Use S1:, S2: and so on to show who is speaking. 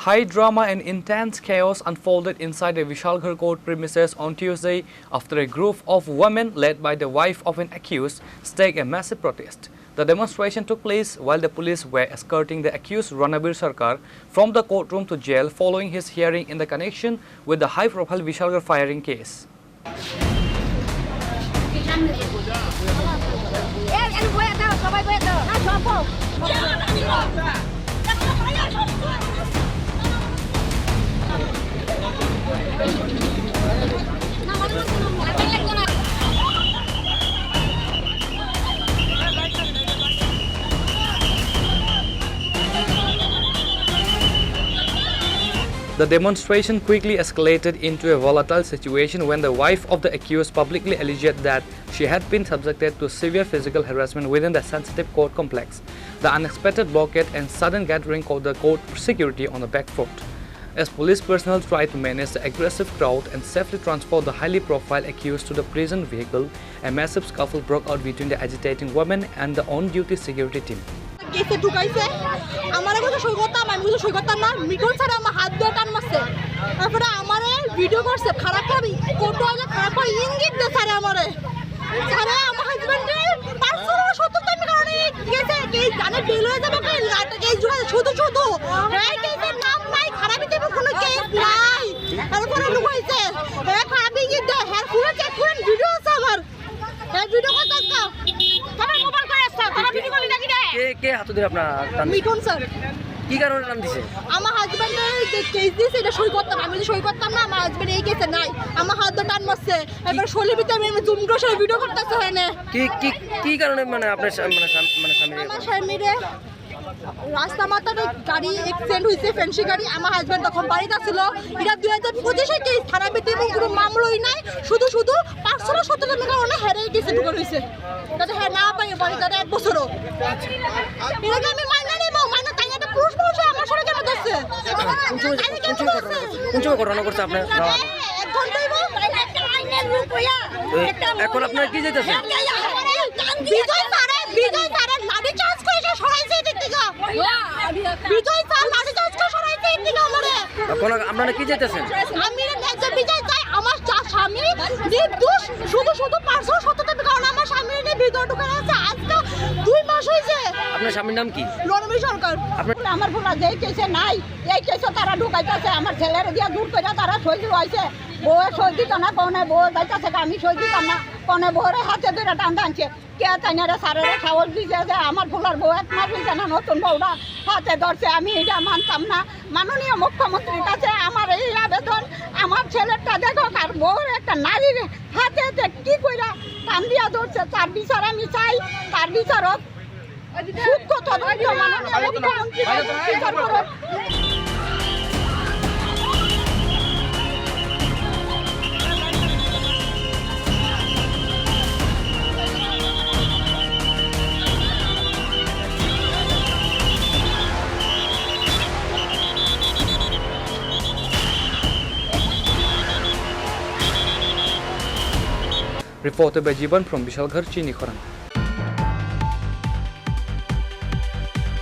S1: High drama and intense chaos unfolded inside the Bishalgarh Court premises on Tuesday after a group of women led by the wife of an accused staged a massive protest. The demonstration took place while the police were escorting the accused Ranabir Sarkar from the courtroom to jail following his hearing in the connection with the high-profile Bishalgarh firing case. The demonstration quickly escalated into a volatile situation when the wife of the accused publicly alleged that she had been subjected to severe physical harassment within the sensitive court complex. The unexpected blockade and sudden gathering caught the court security on the back foot. As police personnel tried to manage the aggressive crowd and safely transport the highly profile accused to the prison vehicle, a massive scuffle broke out between the agitating women and the on-duty security team.
S2: কেসে ঢুকাইছে আমারে কথা সই করতাম আমি কিছু সই করতাম না মিটন ছাড়া আমার হাত দিয়ে টান মারছে তারপরে আমারে ভিডিও করছে খারাপ করে কোটো আইলে খারাপ করে ইঙ্গিত দে ছাড়া আমারে ছাড়া আমার হাজবেন্ডে 570 টাকা কারণে গেছে কে জানে ডিল হয়ে যাবে কে লাট কে জুড়ে শুধু শুধু এই কেসের নাম নাই খারাপই দেব কোনো কেস নাই তারপরে ঢুকাইছে এই খারাপ ইঙ্গিত দে হ্যাঁ পুরো চেক করেন ভিডিও আছে আমার এই ভিডিও কথা দাও তোমার মোবাইল করে আসছে তোমার ভিডিও কল লাগি দে
S3: কে হাত ধরে আপনার টান
S2: মিটন স্যার
S3: কি কারণে টান দিছে
S2: আমার হাজবেন্ডের যে কেস দিয়েছে এটা সই করতাম আমি যদি সই করতাম না আমার হাজবেন্ড এই কেসে নাই আমার হাত ধরে টান মারছে এবার শোলে ভিতরে আমি জুম করে ভিডিও করতেছে হয় না
S3: কি কারণে মানে আপনার স্বামী
S2: আমার স্বামীরে রাস্তা মাথাতে গাড়ি অ্যাক্সিডেন্ট হয়েছে ফেন্সি গাড়ি আমার হাজবেন্ড তখন বাড়িতে ছিল এটা 2025-এ কেস থানা বেতে এবং কোনো মামলাই নাই শুধু 570 টাকা কারণে হেরে গেছে ঢুকে রয়েছে যাতে হ্যাঁ না পাই বাড়িতে 1 বছরও এটাকে আমি মাইনা নেব মাইনা তাই একটা পুরুষ আমার সাথে কেন করছে
S3: কোন ঘটনা করছে আপনার
S2: এক ঘন্টাই একটা আইনের রূপ হইয়া
S3: এখন আপনারা কি চাইতেছেন
S2: বিজয় তারা লাঠি চার্জ করে সরাইছে এদিক থেকে বিজয় স্যার লাঠি চার্জ করে সরাইছে এদিক থেকে আমারে
S3: এখন আপনারা কি চাইতেছেন
S2: আমি ন্যায্য বিজয় চাই আমার স্বামী নির্দোষ শুধু 570 টাকা কারণ আমার স্বামীর নিয়ে ভিতর ঢুকানো আছে আজকে 2 মাস হয়েছে
S3: আপনার স্বামীর নাম কি
S2: রণবীর সরকার আমার ভোলা যেই কেসে নাই এই কেসে তারা ঢুকাইতেছে আমার ছেলের দিয়া দূর করে তারা সই হয়েছে বউ সই দিত না কোনে বউ যাইতেছে আমি সই দিতাম না কোনে বউরে হাতে ধরে টান টানছে কে তাইনারে সারের সাহস দিছে যে আমার ভোলার বউ এক মাস হয়েছে না নতুন বউরা হাতে ধরছে আমি এটা মানতাম না মাননীয় মুখ্যমন্ত্রীর কাছে আমার এই আবেদন আমার ছেলেটা দেখো আর বউর একটা নারীর হাতে কি কইরা টান দিয়া ধরছে তার বিচার আমি চাই তার বিচারক সূক্ষ্ম তদন্ত মাননীয় মুখ্যমন্ত্রী বিচার করুক
S1: Reported by Jiban from Bishalgarh, Chini, Khorang.